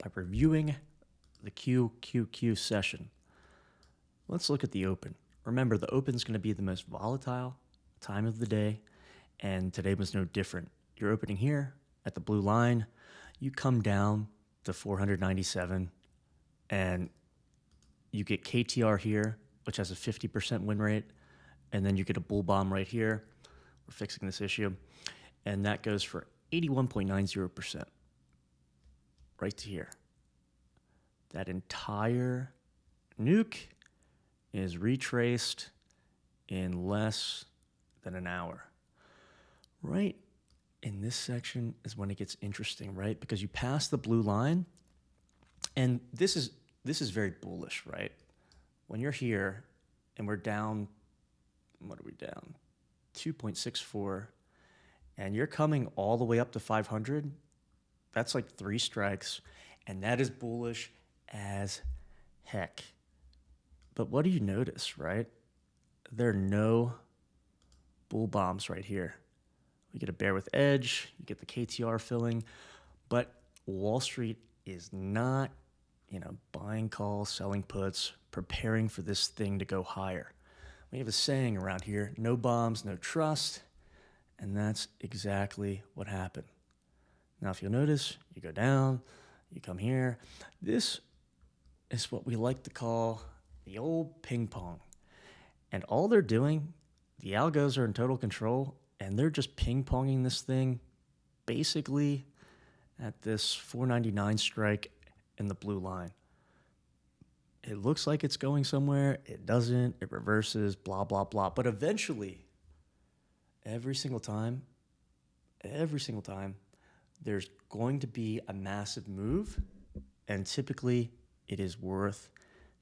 by reviewing the QQQ session. Let's look at the open. Remember, the open is going to be the most volatile time of the day, and today was no different. You're opening here at the blue line, you come down to 497, and you get KTR here, which has a 50% win rate, and then you get a bull bomb right here. We're fixing this issue, and that goes for 81.90%, right to here. That entire nuke is retraced in less than an hour. Right in this section is when it gets interesting, right? Because you pass the blue line, and this is very bullish, right? When you're here and we're down, what are we down? 2.64, and you're coming all the way up to 500, that's like 3 strikes, and that is bullish as heck. But what do you notice, right? There are no bull bombs right here. You get a bear with edge, you get the KTR filling, but Wall Street is not, buying calls, selling puts, preparing for this thing to go higher. We have a saying around here, no bombs, no trust, and that's exactly what happened. Now, if you'll notice, you go down, you come here. This is what we like to call the old ping pong. And all they're doing, the algos are in total control, and they're just ping-ponging this thing basically at this 499 strike in the blue line. It looks like it's going somewhere. It doesn't. It reverses, blah, blah, blah. But eventually, every single time, there's going to be a massive move, and typically it is worth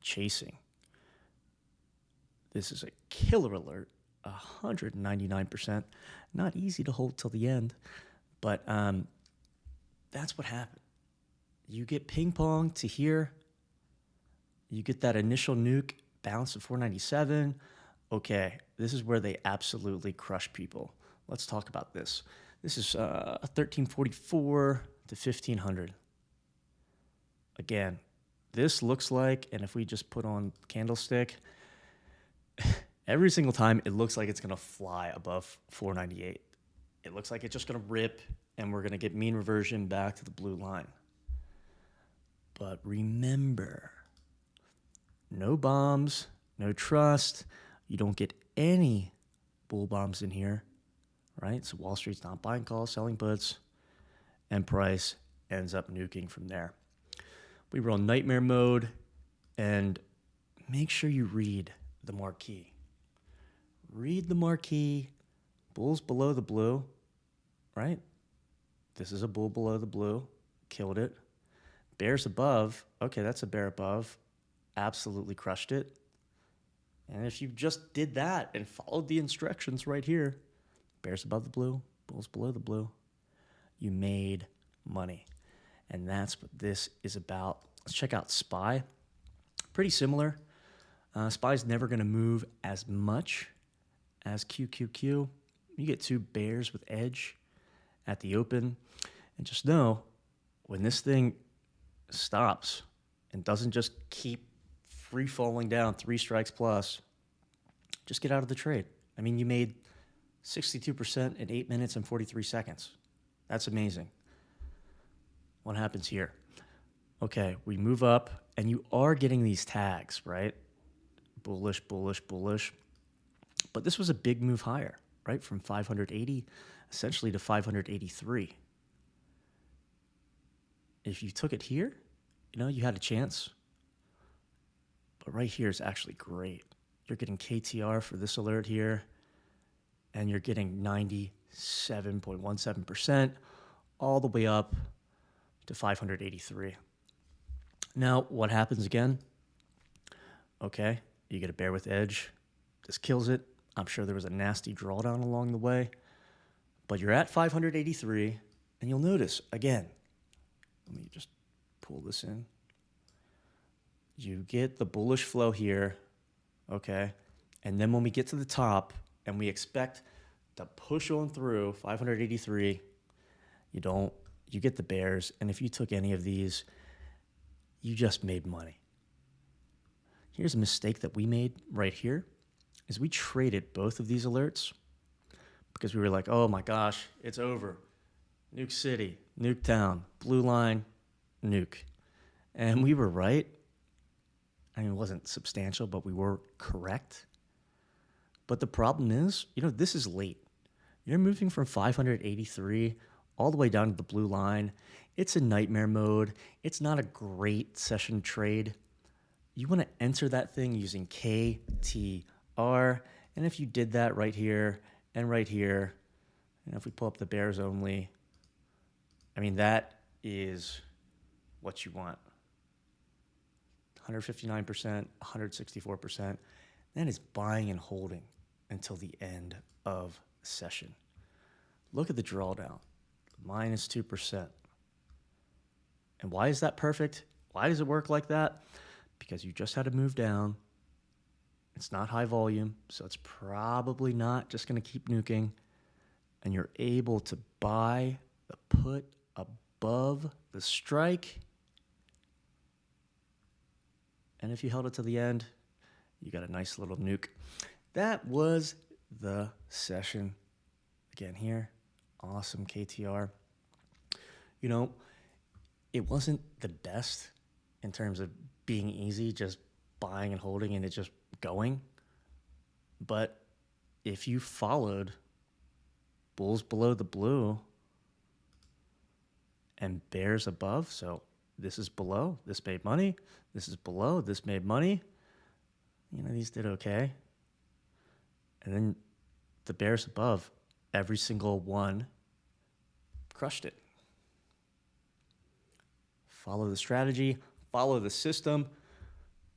chasing. This is a killer alert. 199%. Not easy to hold till the end, but that's what happened. You get ping pong to here. You get that initial nuke bounce to 497. Okay, this is where they absolutely crush people. Let's talk about this. This is 1344 to 1500. Again, this looks like, and if we just put on candlestick, every single time, it looks like it's going to fly above 498. It looks like it's just going to rip, and we're going to get mean reversion back to the blue line. But remember, no bombs, no trust. You don't get any bull bombs in here, right? So Wall Street's not buying calls, selling puts, and price ends up nuking from there. We were on nightmare mode, and make sure you read the marquee. Read the marquee. Bulls below the blue, right? This is a bull below the blue. Killed it. Bears above. Okay, that's a bear above. Absolutely crushed it. And if you just did that and followed the instructions right here, bears above the blue, bulls below the blue, you made money. And that's what this is about. Let's check out SPY. Pretty similar. SPY's never going to move as much as QQQ. You get 2 bears with edge at the open. And just know, when this thing stops and doesn't just keep free falling down 3 strikes plus, just get out of the trade. I mean, you made 62% in 8 minutes and 43 seconds. That's amazing. What happens here? Okay, we move up, and you are getting these tags, right? Bullish, bullish, bullish. But this was a big move higher, right? From 580 essentially to 583. If you took it here, you had a chance. But right here is actually great. You're getting KTR for this alert here, and you're getting 97.17% all the way up to 583. Now, what happens again? Okay, you get a bear with edge. This kills it. I'm sure there was a nasty drawdown along the way. But you're at 583, and you'll notice, again, let me just pull this in. You get the bullish flow here, okay? And then when we get to the top, and we expect to push on through 583, you get the bears. And if you took any of these, you just made money. Here's a mistake that we made right here is we traded both of these alerts because we were like, oh my gosh, it's over. Nuke City, Nuke Town, blue line, nuke. And we were right. I mean, it wasn't substantial, but we were correct. But the problem is, this is late. You're moving from 583 all the way down to the blue line. It's a nightmare mode. It's not a great session trade. You want to enter that thing using KTR. And if you did that right here and right here, if we pull up the bears only, I mean, that is what you want. 159%, 164%. That is buying and holding until the end of the session. Look at the drawdown, minus 2%. And why is that perfect? Why does it work like that? Because you just had to move down. It's not high volume, so it's probably not just going to keep nuking. And you're able to buy the put above the strike. And if you held it to the end, you got a nice little nuke. That was the session. Again here, awesome KTR. It wasn't the best in terms of being easy, just buying and holding and it just going. But if you followed bulls below the blue and bears above, so this is below, this made money, this is below, this made money, these did okay. And then the bears above, every single one crushed it. Follow the strategy, follow the system.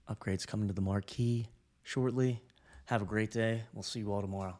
Upgrades coming to the marquee shortly. Have a great day. We'll see you all tomorrow.